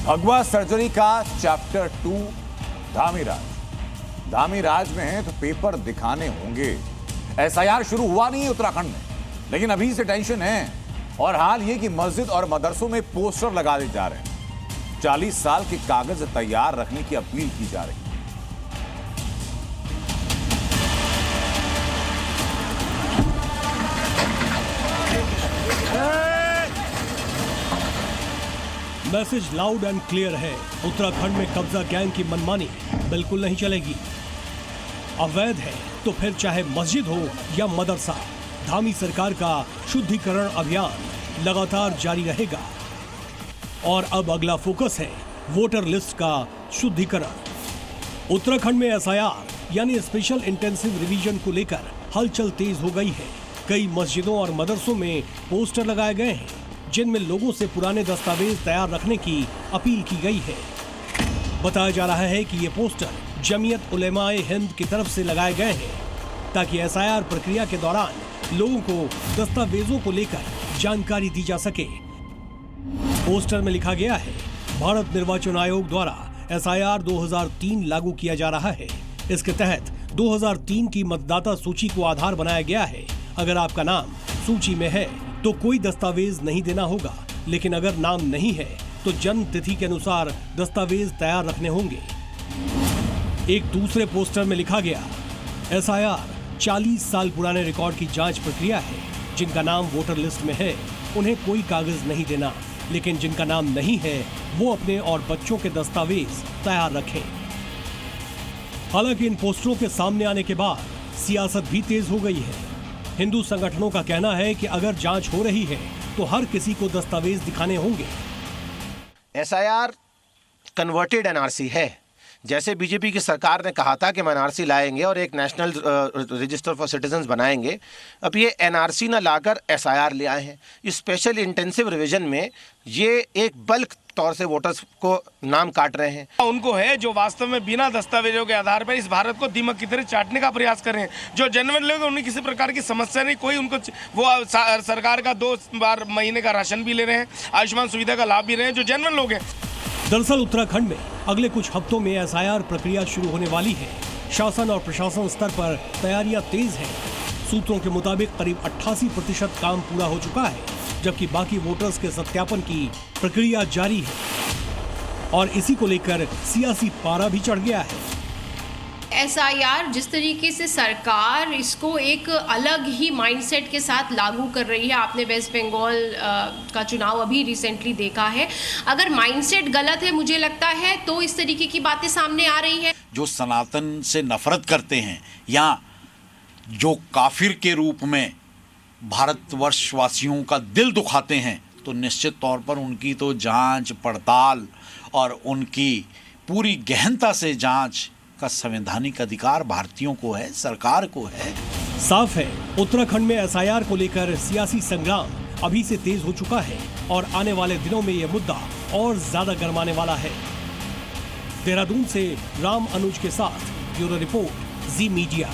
अगवा सर्जरी का चैप्टर 2 धामी राज में है तो पेपर दिखाने होंगे। एसआईआर शुरू हुआ नहीं है उत्तराखंड में, लेकिन अभी से टेंशन है। और हाल ये कि मस्जिद और मदरसों में पोस्टर लगा दिए जा रहे हैं। 40 साल के कागज तैयार रखने की अपील की जा रही है। मैसेज लाउड एंड क्लियर है, उत्तराखंड में कब्जा गैंग की मनमानी बिल्कुल नहीं चलेगी। अवैध है तो फिर चाहे मस्जिद हो या मदरसा, धामी सरकार का शुद्धिकरण अभियान लगातार जारी रहेगा। और अब अगला फोकस है वोटर लिस्ट का शुद्धिकरण। उत्तराखंड में एसआईआर यानी स्पेशल इंटेंसिव रिवीजन को लेकर हलचल तेज हो गई है। कई मस्जिदों और मदरसों में पोस्टर लगाए गए हैं जिनमें लोगों से पुराने दस्तावेज तैयार रखने की अपील की गई है। बताया जा रहा है कि ये पोस्टर जमीयत उलेमाए हिंद की तरफ से लगाए गए हैं ताकि एसआईआर प्रक्रिया के दौरान लोगों को दस्तावेजों को लेकर जानकारी दी जा सके। पोस्टर में लिखा गया है, भारत निर्वाचन आयोग द्वारा एसआईआर 2003 लागू किया जा रहा है। इसके तहत 2003 की मतदाता सूची को आधार बनाया गया है। अगर आपका नाम सूची में है तो कोई दस्तावेज नहीं देना होगा, लेकिन अगर नाम नहीं है तो जन्म तिथि के अनुसार दस्तावेज तैयार रखने होंगे। एक दूसरे पोस्टर में लिखा गया, एसआईआर 40 साल पुराने रिकॉर्ड की जांच प्रक्रिया है। जिनका नाम वोटर लिस्ट में है उन्हें कोई कागज नहीं देना, लेकिन जिनका नाम नहीं है वो अपने और बच्चों के दस्तावेज तैयार रखें। हालांकि इन पोस्टरों के सामने आने के बाद सियासत भी तेज हो गई है। हिंदू संगठनों का कहना है कि अगर जांच हो रही है तो हर किसी को दस्तावेज दिखाने होंगे। एसआईआर कन्वर्टेड एनआरसी है। जैसे बीजेपी की सरकार ने कहा था कि हम एनआरसी लाएंगे और एक नेशनल रजिस्टर फॉर सिटीजन्स बनाएंगे, अब ये एनआरसी ना लाकर एसआईआर ले आए हैं। इस स्पेशल इंटेंसिव रिवीजन में ये एक बल्क तौर से वोटर्स को नाम काट रहे हैं। उनको है जो वास्तव में बिना दस्तावेजों के आधार पर इस भारत को दीमक की तरह चाटने का प्रयास कर रहे हैं। जो जेन्युइन लोग उन्हें किसी प्रकार की समस्या नहीं, कोई उनको वो सरकार का 2 बार महीने का राशन भी ले रहे हैं, आयुष्मान सुविधा का लाभ भी ले रहे हैं, जो जेन्युइन लोग हैं। दरअसल उत्तराखंड में अगले कुछ हफ्तों में एसआईआर प्रक्रिया शुरू होने वाली है। शासन और प्रशासन स्तर पर तैयारियां तेज हैं। सूत्रों के मुताबिक करीब 88% काम पूरा हो चुका है, जबकि बाकी वोटर्स के सत्यापन की प्रक्रिया जारी है। और इसी को लेकर सियासी पारा भी चढ़ गया है। एसआईआर जिस तरीके से सरकार इसको एक अलग ही माइंडसेट के साथ लागू कर रही है, आपने वेस्ट बंगाल का चुनाव अभी रिसेंटली देखा है। अगर माइंडसेट गलत है, मुझे लगता है, तो इस तरीके की बातें सामने आ रही हैं। जो सनातन से नफरत करते हैं या जो काफिर के रूप में भारतवर्षवासियों का दिल दुखाते हैं, तो निश्चित तौर पर उनकी तो जांच पड़ताल और उनकी पूरी गहनता से जांच का संवैधानिक अधिकार भारतीयों को है, सरकार को है। साफ है, उत्तराखंड में एसआईआर को लेकर सियासी संग्राम अभी से तेज हो चुका है और आने वाले दिनों में यह मुद्दा और ज्यादा गरमाने वाला है। देहरादून से राम अनुज के साथ ब्यूरो रिपोर्ट, जी मीडिया।